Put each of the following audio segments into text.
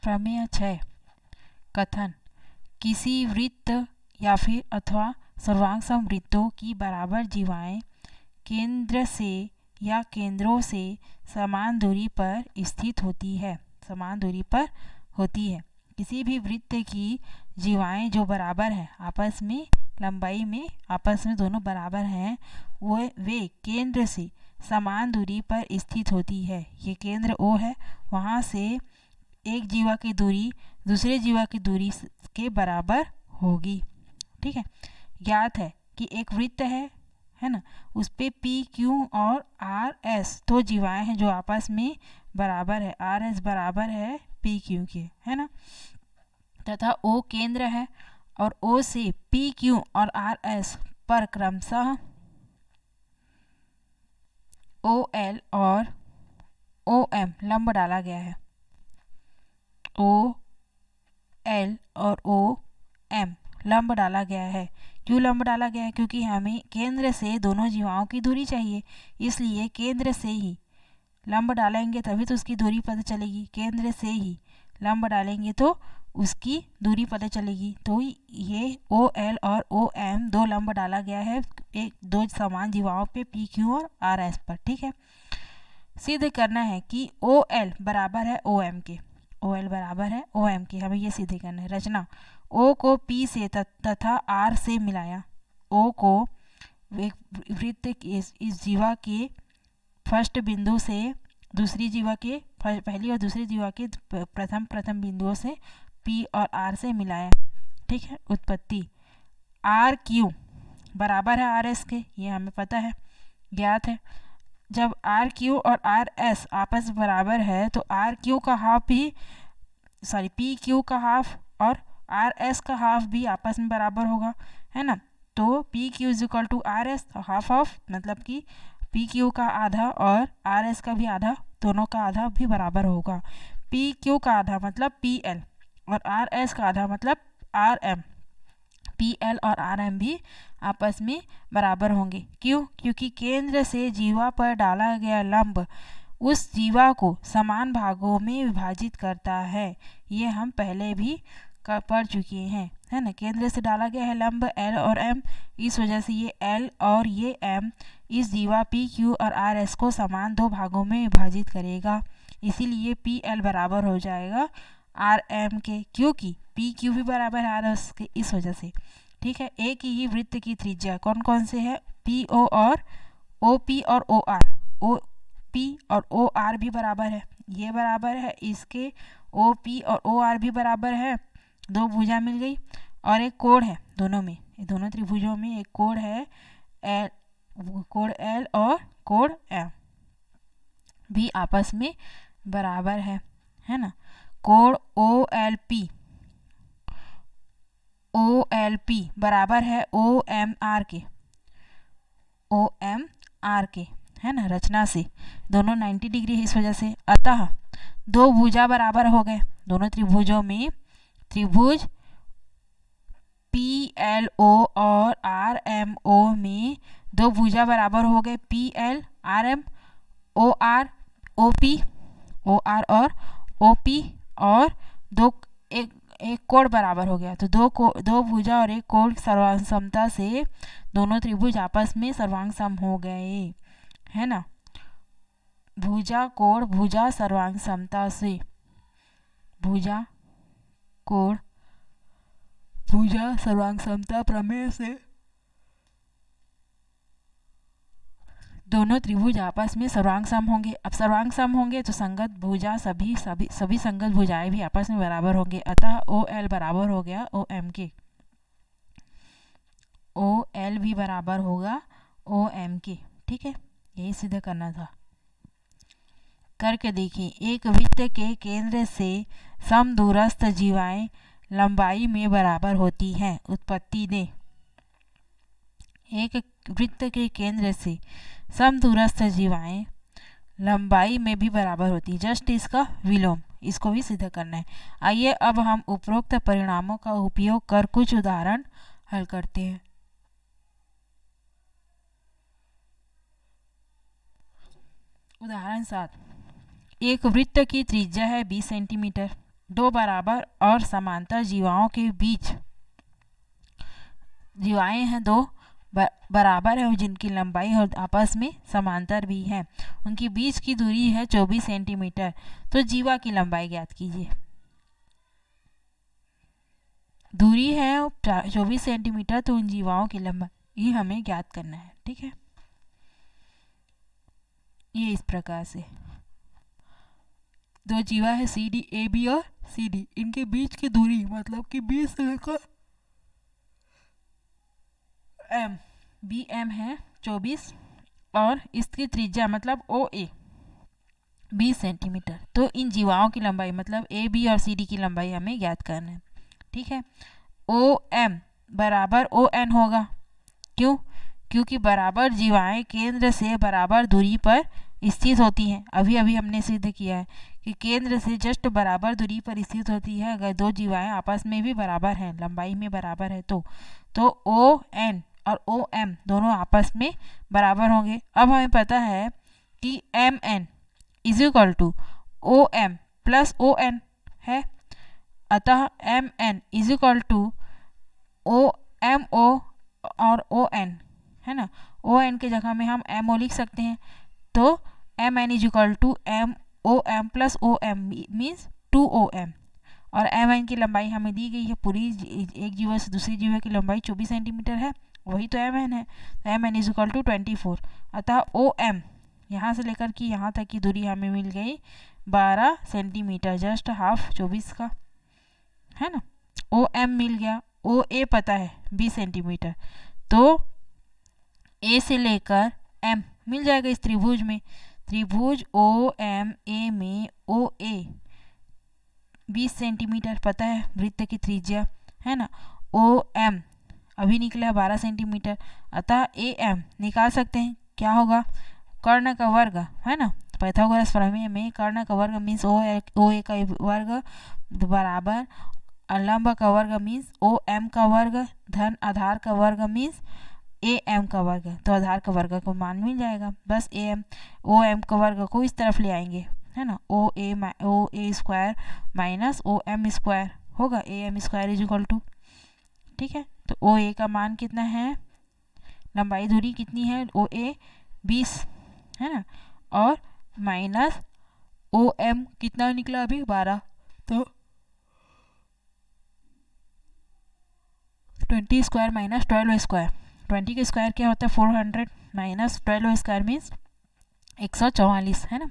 प्रमेय 6 कथन किसी वृत्त या फिर अथवा सर्वांग समवृत्तों की बराबर जीवाएं केंद्र से या केंद्रों से समान दूरी पर स्थित होती है। समान दूरी पर होती है। किसी भी वृत्त की जीवाएं जो बराबर है आपस में, लंबाई में आपस में दोनों बराबर हैं, वे केंद्र से समान दूरी पर स्थित होती है। ये केंद्र O है, वहाँ से एक जीवा की दूरी दूसरे जीवा की दूरी के बराबर होगी। ठीक है। ज्ञात है कि एक वृत्त है ना, उस पे P, Q और R, S दो जीवाएं हैं जो आपस में बराबर है। R, S बराबर है P, Q के, है ना, तथा O केंद्र है और O से P, Q और R, S पर क्रमशः OL और OM लंब डाला गया है। OL और OM लंब डाला गया है। क्यों लंब डाला गया है? क्योंकि हमें केंद्र से दोनों जीवाओं की दूरी चाहिए, इसलिए केंद्र से ही लंब डालेंगे तभी तो उसकी दूरी पता चलेगी। केंद्र से ही लंब डालेंगे तो उसकी दूरी पता चलेगी। तो ये OL और OM दो लंब डाला गया है एक दो समान जीवाओं पे P, Q और R, S पर। ठीक है। सिद्ध करना है कि OL बराबर है OM के। OL बराबर है OM के, हमें ये सिद्ध करना है। रचना O को P से तथा R से मिलाया। O को एक वृत्त इस जीवा के फर्स्ट बिंदु से दूसरी जीवा के पहली और दूसरी जीवा के प्रथम बिंदुओं से P और R से मिलाया। ठीक है। उत्पत्ति RQ बराबर है RS के, ये हमें पता है, ज्ञात है। जब RQ और RS आपस में बराबर है तो RQ का हाफ भी PQ का हाफ और RS का हाफ भी आपस में बराबर होगा, है ना। तो PQ is equal to RS, half of मतलब कि PQ का आधा और RS का भी आधा, दोनों का आधा भी बराबर होगा। PQ का आधा मतलब PL और RS का आधा मतलब RM। PL और RM भी आपस में बराबर होंगे। क्यों? क्योंकि केंद्र से जीवा पर डाला गया लंब उस जीवा को समान भागों में विभाजित करता है। ये हम पहले भी पढ़ चुके हैं, है ना। केंद्र से डाला गया है लंब L और M, इस वजह से ये L और ये M इस जीवा P, Q और R, S को समान दो भागों में विभाजित करेगा। इसीलिए PL बराबर हो जाएगा RM के, क्योंकि PQ भी बराबर है RS के, इस वजह से। ठीक है। एक ही वृत्त की त्रिज्या कौन कौन से है? PO और OP और OR। OP और OR भी बराबर है, ये बराबर है इसके। OP और OR भी बराबर है, दो भुजा मिल गई। और एक कोण है दोनों में, दोनों त्रिभुजों में एक कोण है कोण L और कोण M भी आपस में बराबर है ना। कोण OLP बराबर है OMR के, है ना। रचना से दोनों 90 डिग्री है, इस वजह से। अतः दो भुजा बराबर हो गए दोनों त्रिभुजों में। त्रिभुज PLO और RMO में दो भुजा बराबर हो गए, PL RM OR OP OR और OP, और दो एक कोण बराबर हो गया। तो दो भुजा और एक कोण सर्वांग समता से दोनों त्रिभुज आपस में सर्वांग सम हो गए, है ना। भुजा कोण भुजा सर्वांग समता से, भुजा कोण भुजा सर्वांग समता प्रमेय से दोनों त्रिभुज आपस में सर्वांग सम होंगे। अब सर्वांग सम होंगे तो संगत भुजा सभी संगत भुजाएं भी आपस में बराबर होंगे। अतः OL बराबर हो गया OM के, OL भी बराबर होगा OM के। ठीक है। यही सिद्ध करना था। करके देखिए। एक वृत्त के केंद्र से समदूरस्थ जीवाएं लंबाई में बराबर होती हैं। उत्पत्ति दे। एक वृत्त के केंद्र से समदूरस्थ जीवाएं लंबाई में भी बराबर होती है। जस्ट इसका विलोम, इसको भी सिद्ध करना है। आइए अब हम उपरोक्त परिणामों का उपयोग कर कुछ उदाहरण हल करते हैं। उदाहरण 7। एक वृत्त की त्रिज्या है 20 सेंटीमीटर। दो बराबर और समांतर जीवाओं के बीच, जीवाएं हैं दो बराबर है जिनकी लंबाई और आपस में समांतर भी है, उनकी बीच की दूरी है 24 सेंटीमीटर। तो जीवा की लंबाई ज्ञात कीजिए। दूरी है 24 सेंटीमीटर, तो उन जीवाओं की लंबाई हमें ज्ञात करना है। ठीक है, ये इस प्रकार से दो जीवा है सी डी, ए बी और सी डी, इनके बीच की दूरी मतलब कि 20 से लेकर एम, बी एम है 24 और इसकी त्रिज्या मतलब ओ ए 20 सेंटीमीटर। तो इन जीवाओं की लंबाई मतलब ए बी और सी डी की लंबाई हमें ज्ञात करना है। ठीक है, ओ एम बराबर ओ एन होगा। क्यों? क्योंकि बराबर जीवाएं केंद्र से बराबर दूरी पर स्थित होती हैं। अभी अभी हमने सिद्ध किया है कि केंद्र से जस्ट बराबर दूरी पर स्थित होती है अगर दो जीवाएं आपस में भी बराबर हैं, लंबाई में बराबर है तो ओ एन और ओ एम दोनों आपस में बराबर होंगे। अब हमें पता है कि M N is equal to O M plus O N है, अतः M N is equal to O M O और ओ एन है ना। ओ एन के जगह में हम एम ओ लिख सकते हैं, तो M N is equal to M O M plus O M means 2 O M. और एम एन की लंबाई हमें दी गई है, पूरी एक जीवा से दूसरी जीवा की लंबाई 24 सेंटीमीटर है, वही तो एम एन है। M N is equal to 24, अतः ओ एम यहाँ से लेकर कि यहाँ तक की दूरी हमें मिल गई 12 सेंटीमीटर, जस्ट हाफ 24 का है ना। ओ एम मिल गया, ओ ए पता है 20 सेंटीमीटर, तो ए से लेकर एम मिल जाएगा इस त्रिभुज में। त्रिभुज ओ एम ए में ओ ए 20 सेंटीमीटर पता है वृत्त की त्रिज्या है ना। ओ एम अभी निकला 12 सेंटीमीटर, अतः ए एम निकाल सकते हैं, क्या होगा कर्ण का वर्ग है ना। पाइथागोरस प्रमेय में कर्ण का वर्ग मीन्स ओ ए का वर्ग बराबर लंब का वर्ग मीन्स ओ एम का वर्ग धन आधार का वर्ग मीन्स ए एम का वर्ग, तो आधार का वर्ग को मान मिल जाएगा। बस ए एम ओ एम का वर्ग को इस तरफ ले आएंगे है ना, O A square minus O M square होगा, A M square is equal to. ठीक है, तो ओ ए का मान कितना है, लंबाई दूरी कितनी है ओ ए 20 है ना, और माइनस ओ एम कितना निकला अभी 12, तो 20 स्क्वायर माइनस 12 स्क्वायर, 20 का स्क्वायर क्या होता है 400 माइनस 12 स्क्वायर मीन्स 144 है ना।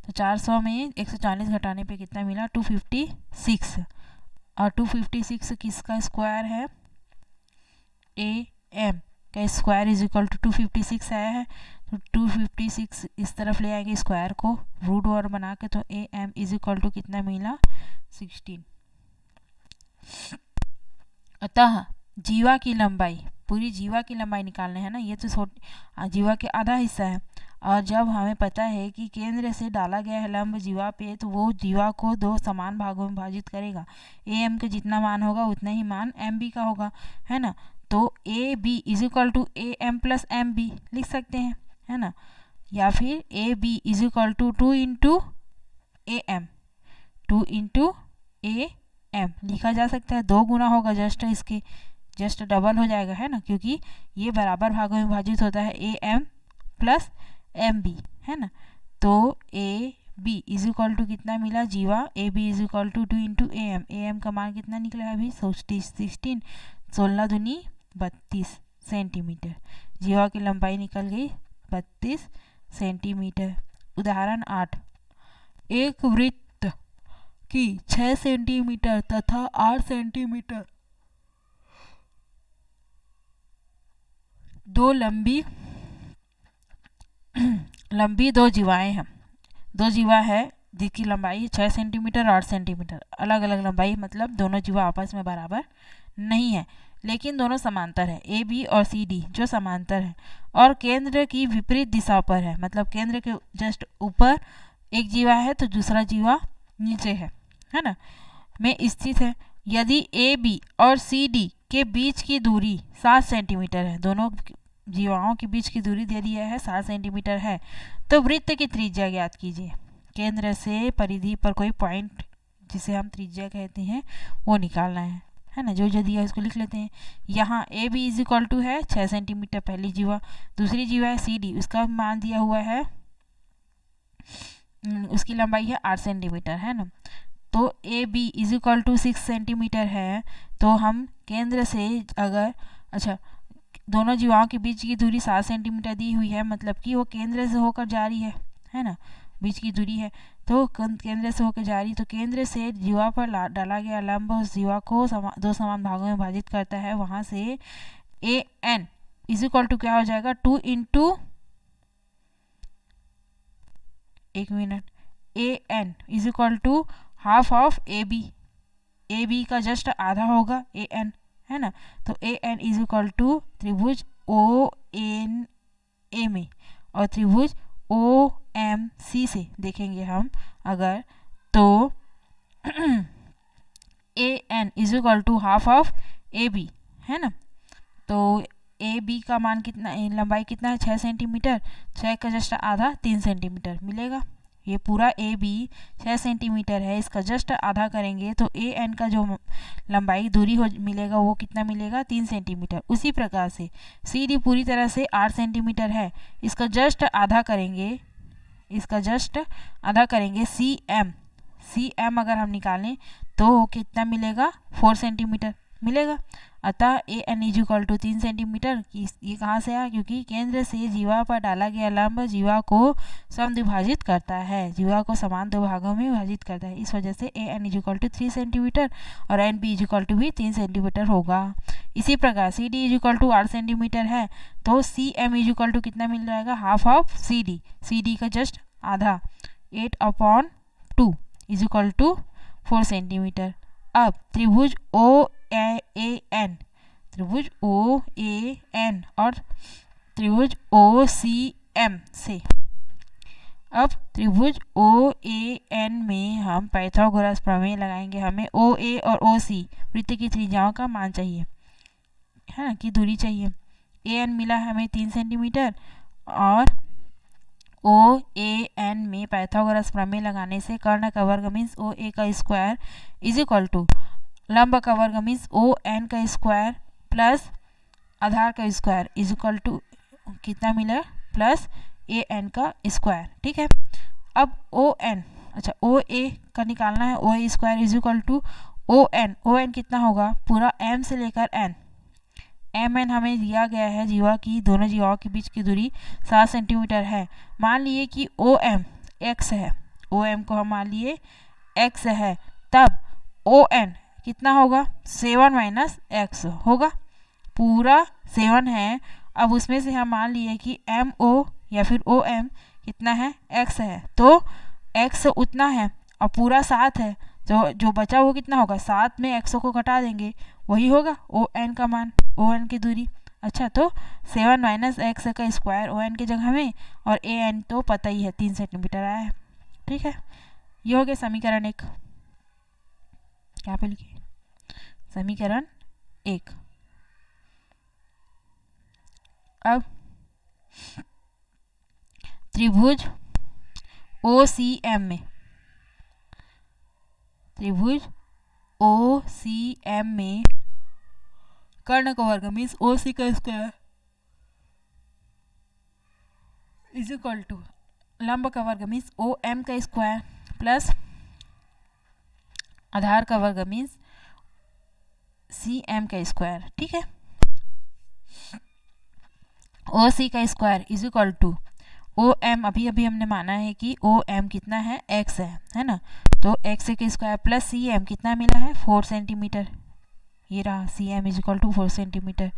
तो 400 में 140 घटाने पे कितना मिला 256, और 256 किसका स्क्वायर है ए एम का स्क्वायर इज इक्वल टू 256 आया है, तो 256 इस तरफ ले आएंगे स्क्वायर को रूट ओवर बना के, तो A M is equal to कितना मिला 16। अतः जीवा की लंबाई, पूरी जीवा की लंबाई निकालना है ना, ये तो जीवा के आधा हिस्सा है, और जब हमें पता है कि केंद्र से डाला गया है लंब जीवा पे, तो वो जीवा को दो समान भागों में विभाजित करेगा। ए एम के जितना मान होगा उतना ही मान एम बी का होगा है ना। तो A B is equal to A M plus M B लिख सकते हैं है ना, या फिर A B is equal to 2 into A M, 2 into A M लिखा जा सकता है, 2 गुना होगा जस्ट इसके, जस्ट डबल हो जाएगा है ना, क्योंकि ये बराबर भागों में विभाजित होता है A M plus M B है ना। तो A B is equal to कितना मिला जीवा, A B is equal to 2 into A M का मान कितना निकला है अभी 16, 16 दूनी 32 सेंटीमीटर, जीवा की लंबाई निकल गई 32 सेंटीमीटर। उदाहरण 8, एक वृत्त की 6 सेंटीमीटर तथा 8 सेंटीमीटर दो लंबी दो जीवाएं हैं, दो जीवा है जिसकी लंबाई 6 सेंटीमीटर और 8 सेंटीमीटर, अलग अलग लंबाई मतलब दोनों जीवा आपस में बराबर नहीं है, लेकिन दोनों समांतर है, ए बी और सी डी जो समांतर है और केंद्र की विपरीत दिशा पर है, मतलब केंद्र के जस्ट ऊपर एक जीवा है तो दूसरा जीवा नीचे है ना में स्थित है। यदि ए बी और सी डी के बीच की दूरी 7 सेंटीमीटर है, दोनों जीवाओं के बीच की दूरी दे दिया है 7 सेंटीमीटर है, तो वृत्त की त्रिज्या ज्ञात कीजिए। केंद्र से परिधि पर कोई पॉइंट जिसे हम त्रिज्या कहते हैं वो निकालना है ना। जो जो दिया उसको लिख लेते हैं। यहाँ A B is equal to है 6 सेंटीमीटर पहली जीवा, दूसरी जीवा है सी डी, उसका मान दिया हुआ है, उसकी लंबाई है 8 सेंटीमीटर है ना। तो A B is equal to 6 centimetre है, तो हम केंद्र से अगर दोनों जीवाओं के बीच की दूरी 7 सेंटीमीटर दी हुई है, मतलब कि वो केंद्र से होकर जा रही है ना, बीच की दूरी है, तो केंद्र से होकर जा रही, तो केंद्र से जीवा पर डाला गया लंब उस जीवा को दो समान भागों में विभाजित करता है। वहाँ से A N is equal to क्या हो जाएगा, 2 इंटू, एक minute, A N is equal to half of A B का जस्ट आधा होगा ए एन है ना। तो A N is equal to त्रिभुज ओ एन ए में और त्रिभुज ओ एम सी से देखेंगे हम अगर, तो A N is equal to half of A B है ना। तो ए बी का मान कितना, लंबाई कितना है 6 सेंटीमीटर, 6 का जस्ट आधा 3 सेंटीमीटर मिलेगा। ये पूरा ए बी 6 सेंटीमीटर है, इसका जस्ट आधा करेंगे तो ए एन का जो लंबाई दूरी हो मिलेगा वो कितना मिलेगा, 3 सेंटीमीटर। उसी प्रकार से सी डी पूरी तरह से 8 सेंटीमीटर है, इसका जस्ट आधा करेंगे सी एम अगर हम निकालें तो कितना मिलेगा, 4 सेंटीमीटर मिलेगा। अतः A N is equal to 3 centimetre. ये कहाँ से आया, क्योंकि केंद्र से जीवा पर डाला गया लंब जीवा को समद्विभाजित करता है, जीवा को समान दो भागों में विभाजित करता है। इस वजह से A N is equal to 3 centimetre और N B is equal to भी 3 सेंटीमीटर होगा। इसी प्रकार C D is equal to 8 centimetre है, तो C M is equal to कितना मिल जाएगा, हाफ ऑफ सी डी का जस्ट आधा 8/2 इज इक्वल टू 4 सेंटीमीटर। अब त्रिभुज ओ ए एन और त्रिभुज ओ सी एम से, अब त्रिभुज ओ ए एन में हम पाइथागोरस प्रमेय लगाएंगे। हमें ओ ए और ओ सी वृत्त की त्रिज्याओं का मान चाहिए है ना, की दूरी चाहिए। ए एन मिला हमें 3 सेंटीमीटर और ओ ए एन में पाइथागोरस प्रमेय लगाने से कर्ण का वर्ग मीन्स ओ ए का स्क्वायर इज इक्वल टू लंब का वर्ग मीन्स ओ एन का स्क्वायर प्लस आधार का स्क्वायर इज इक्वल टू कितना मिला, प्लस ए एन का स्क्वायर। ठीक है। अब ओ एन, ओ ए का निकालना है, O A square is equal to O N कितना होगा, पूरा एम से लेकर एन, एम एन हमें दिया गया है, जीवा की दोनों जीवाओं के बीच की दूरी 7 सेंटीमीटर है। मान लिए कि ओ एम एक्स है, ओ एम को हम मान लिए एक्स है, तब ओ एन कितना होगा, 7 - x होगा, पूरा 7 है। अब उसमें से हम मान लिए कि एम ओ या फिर ओ एम कितना है, x है, तो x उतना है और पूरा 7 है, तो जो बचा वो कितना होगा, 7 में x को घटा देंगे, वही होगा ओ एन का मान, ओ एन की दूरी। तो 7 - x का स्क्वायर ओ एन की जगह में, और ए एन तो पता ही है 3 सेंटीमीटर आया है। ठीक है, ये हो गया समीकरण 1। क्या पे लिखिए, समीकरण 1। अब त्रिभुज ओ सी एम में, त्रिभुज ओ सी एम में कर्ण का वर्ग मीन्स ओ सी का स्क्वायर इज इक्वल टू लंब का वर्ग मीन्स ओ एम का स्क्वायर प्लस आधार का वर्ग मीन्स सी एम का स्क्वायर। ठीक है, ओ सी का square is equal to O M, अभी हमने माना है कि ओ एम कितना है, एक्स है ना, तो एक्स के स्क्वायर प्लस सी एम कितना मिला है, 4 सेंटीमीटर, ये रहा C M is equal to 4 centimetre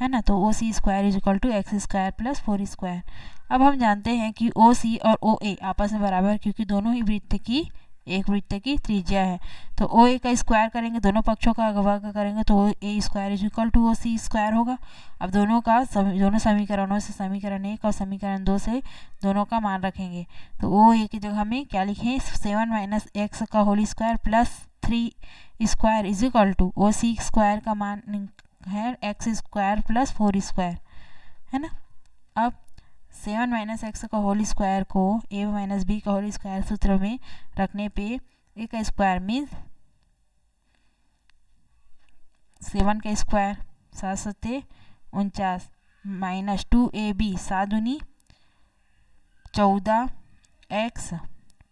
है ना। तो O C square is equal to X square plus 4 square. अब हम जानते हैं कि ओ सी और ओ ए आपस में बराबर, क्योंकि दोनों ही वृत्त की एक वृत्त की त्रिज्या है, तो ओ ए का स्क्वायर करेंगे, दोनों पक्षों का वर्ग करेंगे, तो A square is equal to O C square होगा। अब दोनों समीकरणों से, समीकरण 1 और समीकरण 2 से दोनों का मान रखेंगे, तो ओ ए की जगह हमें क्या लिखें, 7 - x का whole square plus 3 square is equal to O C square का मान है एक्स स्क्वायर प्लस 4 स्क्वायर है ना। अब 7 - x का होल स्क्वायर को a - b का होल स्क्वायर सूत्र में रखने पे ए का स्क्वायर मीन्स 7 का स्क्वायर 7 सत्ते 49 माइनस 2ab 7 दूनी 14 एक्स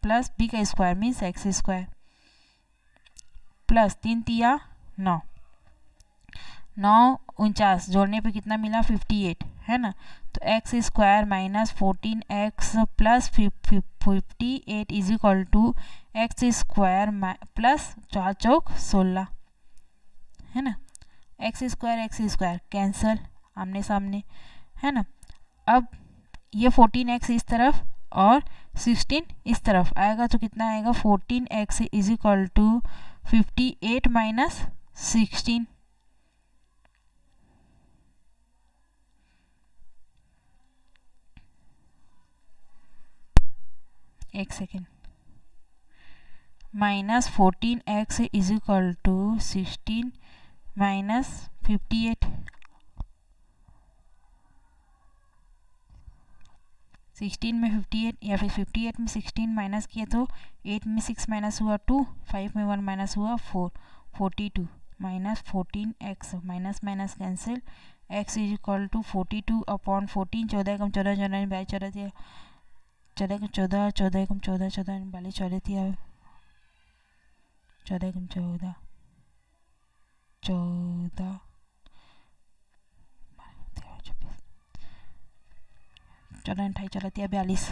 प्लस बी का square means x square plus 3 तिया 9 49 जोड़ने पे कितना मिला 58 है ना। तो X square minus 14x plus 58 is equal to X square plus 4 चौक 16 है ना। एक्स स्क्वायर कैंसल आमने सामने है ना। अब ये 14x इस तरफ और 16 इस तरफ आएगा तो कितना आएगा 14x is equal to 58 minus 16। एक second minus 14x is equal to 16 minus 58 16 में 58 या फिर 58 में 16 माइनस किया तो 8 में 6 माइनस हुआ 2 5 में 1 माइनस हुआ 4 42 minus 14x minus minus cancel x is equal to 42 upon 14 14 कम 14 14 बाई 14 दिया 14 कम 14 14 कम 14 14 बाली 14 दिया 14 कम 14 14 14 28 14 तिया 42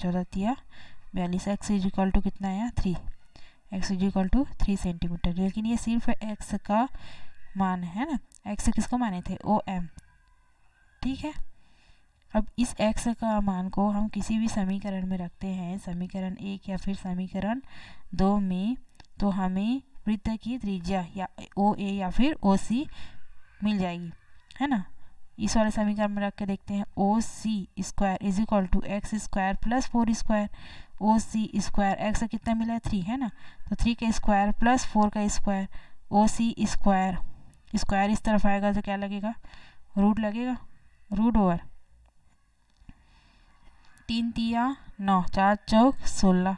14 तिया 42 एक्स इज इक्वल टू कितना आया 3 X is equal to 3 centimetre. लेकिन ये सिर्फ एक्स का मान है ना। एक्स किसको माने थे ओ एम। ठीक है। अब इस एक्स का मान को हम किसी भी समीकरण में रखते हैं समीकरण 1 या फिर समीकरण 2 में तो हमें वृत्त की त्रिज्या या ओ ए या फिर ओ सी मिल जाएगी है ना। इस वाले समीकरण में रख के देखते हैं O C square is equal to X square plus 4 square O C square X कितना मिला 3 है ना। तो 3 का स्क्वायर प्लस 4 का square O C square square इस तरफ आएगा तो क्या लगेगा रूट लगेगा रूट ओवर 3 तिया 9 4 चौक 16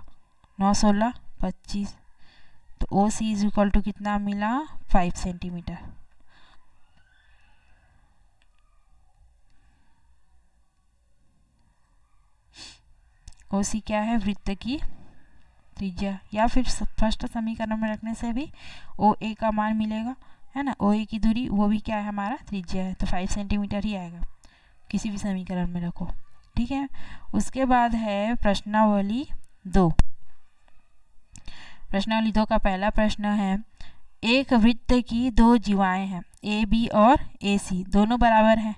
9 16 25 तो O C is equal to कितना मिला 5 सेंटीमीटर। ओ सी क्या है वृत्त की त्रिज्या या फिर फर्स्ट समीकरण में रखने से भी ओ ए का मान मिलेगा है ना। ओ ए की दूरी वो भी क्या है हमारा त्रिज्या है तो 5 सेंटीमीटर ही आएगा किसी भी समीकरण में रखो। ठीक है। उसके बाद है प्रश्नावली 2। प्रश्नावली 2 का पहला प्रश्न है एक वृत्त की 2 जीवाएं हैं ए बी और ए सी दोनों बराबर हैं।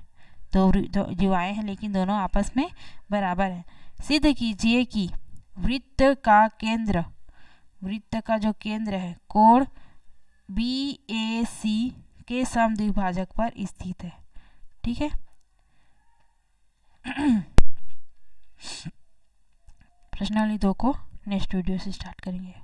दो जीवाएं हैं लेकिन दोनों आपस में बराबर हैं। सिद्ध कीजिए कि वृत्त का जो केंद्र है कोण बी ए सी के समद्विभाजक पर स्थित है। ठीक है। प्रश्नावली 2 को नेक्स्ट वीडियो से स्टार्ट करेंगे।